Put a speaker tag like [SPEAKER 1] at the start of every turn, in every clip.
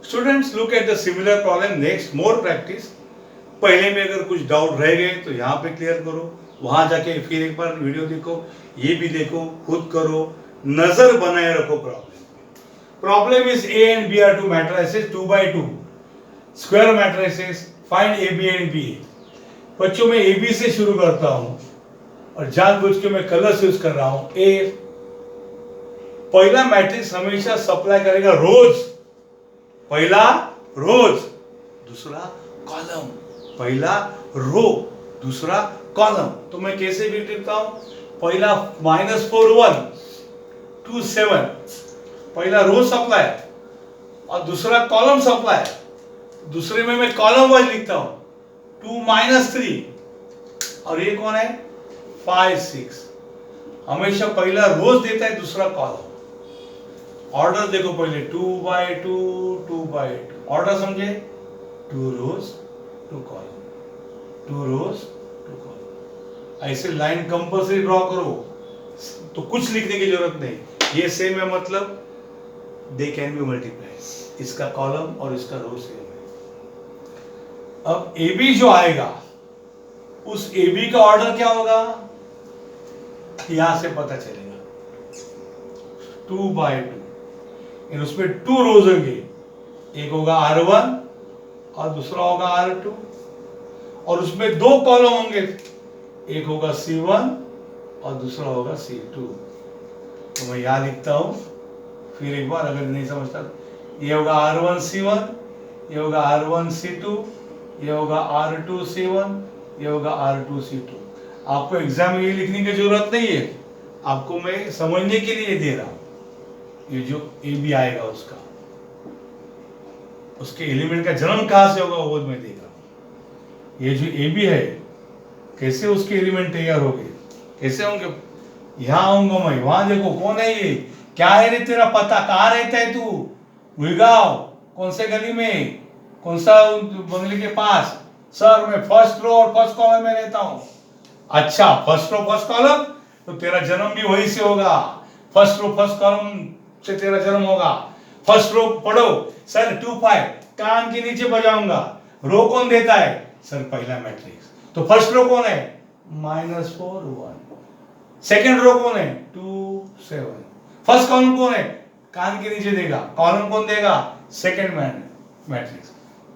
[SPEAKER 1] Students look at the similar problem next, more practice. पहले में अगर कुछ डाउट रह गए तो यहाँ पे क्लियर करो, वहां जाके फिर एक बार वीडियो देखो, ये भी देखो, खुद करो, नजर बनाए रखो problem is A and B are two matrices 2 by 2 square matrices, find A B and B. बच्चों में ए बी से शुरू करता हूं और जानबूझ के मैं कलर्स यूज कर रहा हूं। ए पहला मैट्रिक्स हमेशा सप्लाई करेगा रोज, पहला रोज, दूसरा कॉलम, पहला रो, दूसरा कॉलम। तो मैं कैसे भी लिखता हूं, पहला -4 1 2 7, पहला रो सप्लाई और दूसरा कॉलम सप्लाई। दूसरे में मैं कॉलम वाइज लिखता हूं 2 3, और ये कौन है 5 6। हमेशा पहला रोज देता है, दूसरा कॉलम। ऑर्डर देखो, पहले 2 by 2 2 by 2, ऑर्डर समझे, 2 rows 2 column, 2 rows 2 column। ऐसे लाइन कंपल्सरी ड्रॉ करो, तो कुछ लिखने की जरूरत नहीं। ये सेम है मतलब दे कैन बी मल्टीप्लाई, इसका कॉलम और इसका रो सेम है। अब ए बी जो आएगा, उस ए बी का ऑर्डर क्या होगा, यहां से पता चलेगा 2 by 2, उसमें 2 रोज होंगे, एक होगा R1 और दूसरा होगा R2, और उसमें 2 कॉलम होंगे, एक होगा C1 और दूसरा होगा C2। तो मैं यहां लिखता हूं फिर एक बार, अगर नहीं समझता, ये होगा R1 C1, ये होगा R1 C2, ये होगा R2 C1, ये होगा R2 C2। आपको एग्जाम में ये लिखने की जरूरत नहीं है, आपको मैं समझने के लिए दे रहा हूं। ये जो ए बी आएगा उसका, उसके एलिमेंट का जन्म कहां से होगा वो मैं देख रहा हूं। ये जो ए बी है, कैसे उसके एलिमेंट तैयार हो गए, कैसे होंगे, यहां आऊंगा मैं, वहां देखो कौन है ये, क्या है रे तेरा पता, कहां रहता है तू, गुड़गांव, कौन से गली में, कौन सा बंगले के पास। सर मैं फर्स्ट रो और फर्स्ट कॉलम में रहता हूं। अच्छा, फर्स्ट रो फर्स्ट कॉलम, तो तेरा जन्म भी वहीं से होगा, फर्स्ट रो फर्स्ट कॉलम से तेरा जन्म होगा। फर्स्ट रो पढ़ो, सर 2 5, कान के नीचे बजाऊंगा। रो कौन देता है, सर पहला मैट्रिक्स, तो फर्स्ट रो कौन है -4 1, सेकंड रो कौन है 2 7, फर्स्ट कॉलम कौन है, कान के नीचे देगा, कॉलम कौन देगा, सेकंड मैट्रिक्स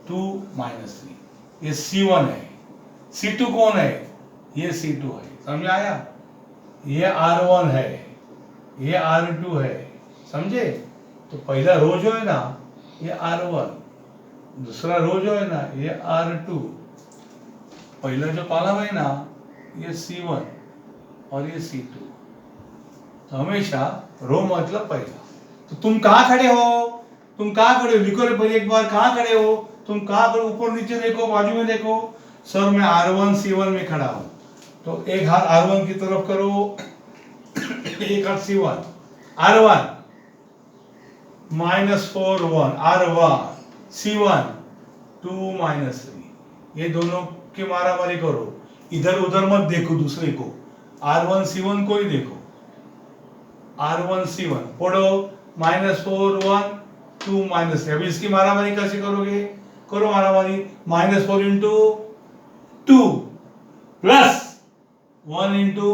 [SPEAKER 1] 2 3, ये C1 है। C2 कौन है, ये C2 है, समझ आया। ये R1 है, ये R2 है, समझे। तो पहला रो जो है ना ये R1, दूसरा रो जो है ना ये R2, पहला जो कॉलम है ना ये C1 और ये C2। तो हमेशा रो मतलब पहला। तो तुम कहां खड़े हो, तुम कहां खड़े हो, लिखो रे पहले एक बार, कहां खड़े हो तुम, कहां खड़े, ऊपर नीचे देखो, बाजू में देखो। सर मैं R1 C1 में खड़ा हूं, तो एक हाथ R1 की तरफ करो, एक हाथ C1। R1 -4 1, R1 C1 2 3, ये दोनों की मारामारी करो, इधर उधर मत देखो दूसरे को, R1 C1 को ही देखो। R1 C1 पढ़ो, -4 1 2 3। अभी इसकी मारामारी कैसे करोगे, करो मारामारी, -4 into 2 प्लस 1 into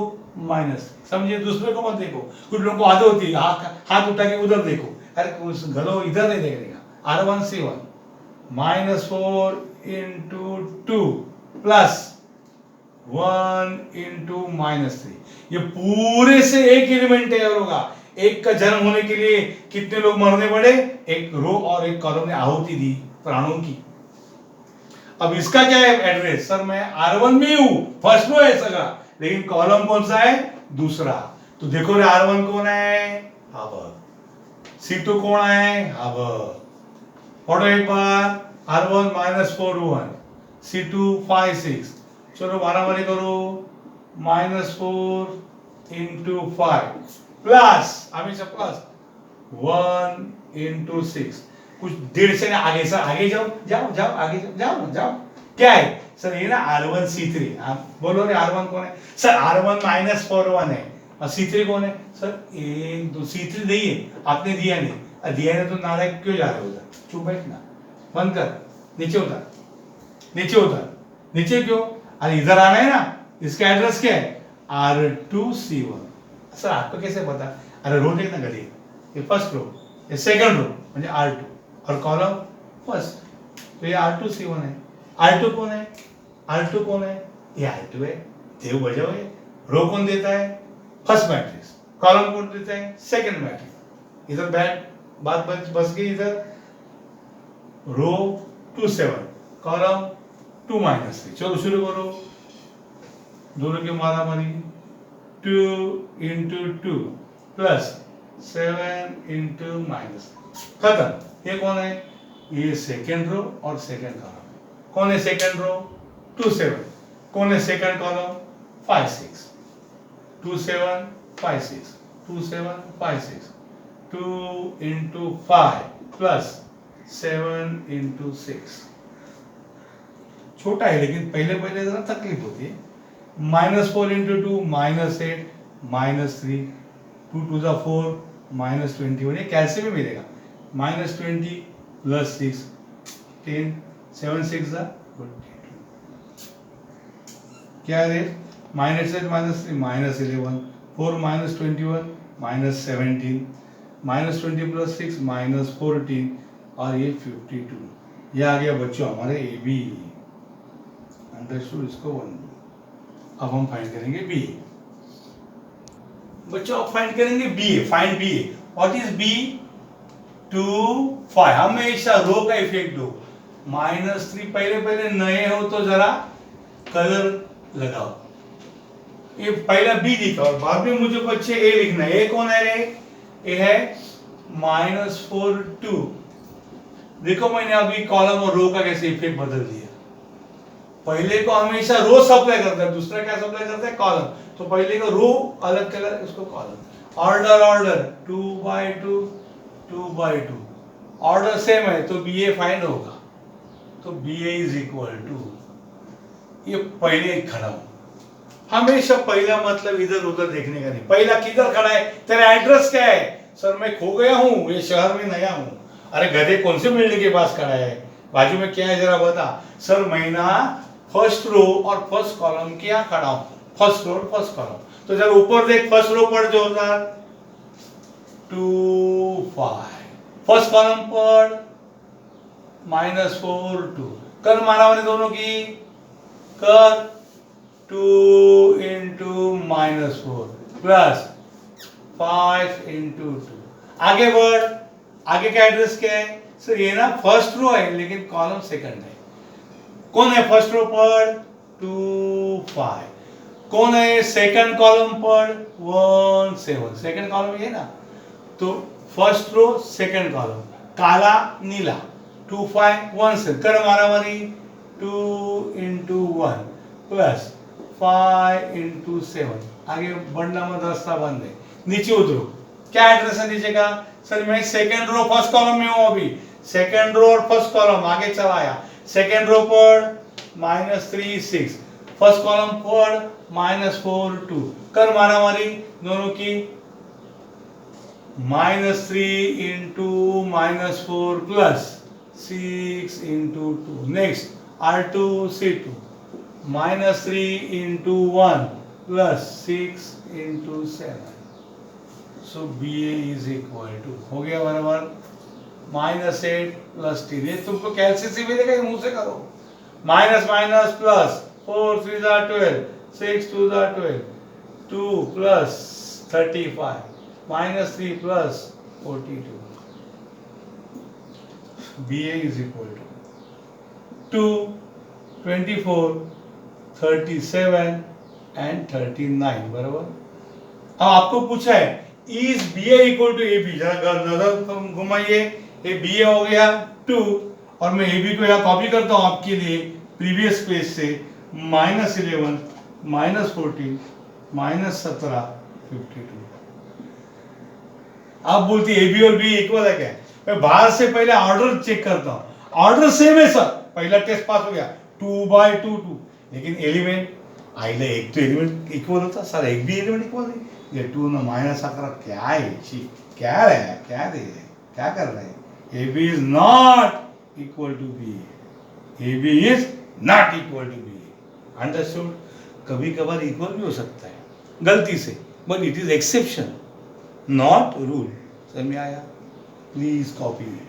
[SPEAKER 1] माइनस, समझिए। दूसरे को मत देखो, कुछ लोगों को आदत होती है हाथ उठा के उधर देखो, अरे घरो इधर नहीं देखने का। R1 C1 -4 into 2 plus 1 into -3, ये पूरे से एक एलिमेंट तैयार होगा। एक का जन्म होने के लिए कितने लोग मरने पड़े, एक रो और एक कॉलम ने आहुति दी प्राणों की। अब इसका क्या है एड्रेस, सर मैं R1 में हूं, फर्स्ट रो है सगा, लेकिन कॉलम कौन सा है, दूसरा। तो देखो रे R1 कौन है, हावर, C2 कौन है, हावर। पढ़ो एक बार, R1 -4 1, C2 5 6। चलो मारामारी करो, -4 into 5 प्लस, हमेशा प्लस 1 into 6। कुछ डेढ़ से ना आगे, सर आगे जाओ जाओ जाओ, आगे जाओ जाओ ना जाओ। क्या है सर, ये ना R1 C3, आप बोलो रे R1 कौन है, सर R1 -4 1 है, और C3 कौन है, सर 1 2, C3 नहीं है, आपने दिया नहीं। दिया है तो नालायक क्यों जा रहे हो उधर, चुप बैठ ना, बंद कर, नीचे उतर, नीचे उतर, नीचे क्यों, अरे इधर आना है ना, इसका एड्रेस क्या है R2C1। सर आपको कैसे पता, अरे रो देखना गली, ये फर्स्ट रो, ये सेकंड रो म्हणजे R2 और कॉलम फर्स्ट, तो ये R2C1 है। R2 कौन है, R2 कौन है, ये R2 है, देव बजाओ है। रो कौन देता है, फर्स्ट मैट्रिक्स, कॉलम कौन देता है, सेकंड मैट्रिक्स। इधर बैठ, बात बस गई इधर, रो 2 7, कॉलम 2 -3। चलो शुरू करो, दोनों के मारा मारी, 2 into 2 प्लस 7 into -3, खत्म। ये कौन है, ये सेकेंड रो और सेकेंड कॉलम। कौन है सेकेंड रो, 2 7, कौन है second column, 5 6, 2 7 5 6, 2 7 5 6, 2 into 5 plus 7 into 6। छोटा है लेकिन पहले पहले जरा तकलीफ होती है। -4 into 2 -8 -3, 2 to the 4 -21, ये कैसे भी मिलेगा, -20 प्लस 6 10, 7 6 क्या है, -8 -3 -11, 4 -21 -17, -20 प्लस 6 -14 और ये 52। ये आ गया बच्चों हमारे ए बी, अंडरस्टूड, इसको 1। अब हम फाइंड करेंगे बी। बच्चों अब फाइंड करेंगे B, find B. What is B, 2 5। हमेशा रो का इफेक्ट दो, -3 पहले पहले नए हो तो जरा कलर लगाओ। ये पहला बी लिखा और बाद में मुझे बच्चे ए लिखना है। ए कौन है रे, ए है -4 2। देखो मैंने अभी कॉलम और रो का कैसे इफेक्ट बदल दिया। पहले को हमेशा रो सप्लाई करता है, दूसरा क्या सप्लाई करता है, कॉलम। तो पहले का रो अलग कलर, इसको column. Order order 2 by 2 2 by 2, order same है तो बी ए फाइंड होगा। तो B A is equal to, ये पहले खड़ा हो, हमेशा पहला मतलब इधर उधर देखने का नहीं। पहला किधर खड़ा है, तेरा एड्रेस क्या है, सर मैं खो गया हूँ, ये शहर में नया हूँ। अरे गधे कौन से बिल्डिंग के पास खड़ा है, बाजू में क्या है जरा बता। सर मैं ना फर्स्ट रो और फर्स्ट कॉलम के यहाँ खड़ा हूँ, फर्स्ट रो और फर्स्ट कॉलम। तो जरा ऊपर देख, फर्स्ट रो पढ़ जोरदार, 2 5, फर्स्ट कॉलम पढ़ -4 2। कर मारामारी दोनों की, कर 2 into -4 प्लस 5 into 2। आगे बढ़, आगे का एड्रेस क्या है, सर ये ना फर्स्ट रो है लेकिन कॉलम सेकंड है। कौन है फर्स्ट रो पर, 2 5, कौन है सेकंड कॉलम पर, 1 7, सेकंड कॉलम ये ना। तो फर्स्ट रो सेकंड कॉलम, काला नीला, 2 5 1 7। कर मारामारी, 2 into 1 प्लस 5 into 7। आगे बढ़ना मत, रास्ता बंद है। नीचे उतरो, क्या एड्रेस है नीचे का, सर मैं सेकंड रो फर्स्ट कॉलम में हूं अभी। सेकंड रो और फर्स्ट कॉलम आगे चला आया। सेकंड रो पर -3 6, फर्स्ट कॉलम पर -4 2। कर मारामारी दोनों की, -3 into -4 plus 6 into 2। Next R2 C2, -3 into 1 plus 6 into 7। So BA is equal to, हो गया बराबर, -8 प्लस 3। ये तुमको कैलसी मिलेगा, ये मुंह से करो। Minus minus plus, 4 3 12, 6 2 12, 2 plus 35, -3 plus 42। BA is equal to 2, 24, 37 and 39 बराबर। अब आपको पूछा है is BA equal to AB, जरा नजर घुमाइए। ये BA हो गया 2 और मैं AB को यहाँ कॉपी करता हूँ आपके लिए प्रीवियस पेज से, -11 -14 -17 52। आप बोलती AB और B इक्वल है क्या? मैं बाहर से पहले ऑर्डर चेक करता हूँ, ऑर्डर सेम है सर, पहला टेस्ट पास हो गया 2/2 2, लेकिन एलिमेंट आईला एक तो एलिमेंट इक्वल होता सर, एक भी एलिमेंट इक्वल नहीं। ये 2 न -11 क्या है, क्या है क्या दे क्या कर रहे हैं? A B is not equal to B, A B is not equal to B. Understood? कभी कभार इक्वल भी हो सकता है गलती से, but it is exception, not rule. समझ में आया? प्लीज कॉपी में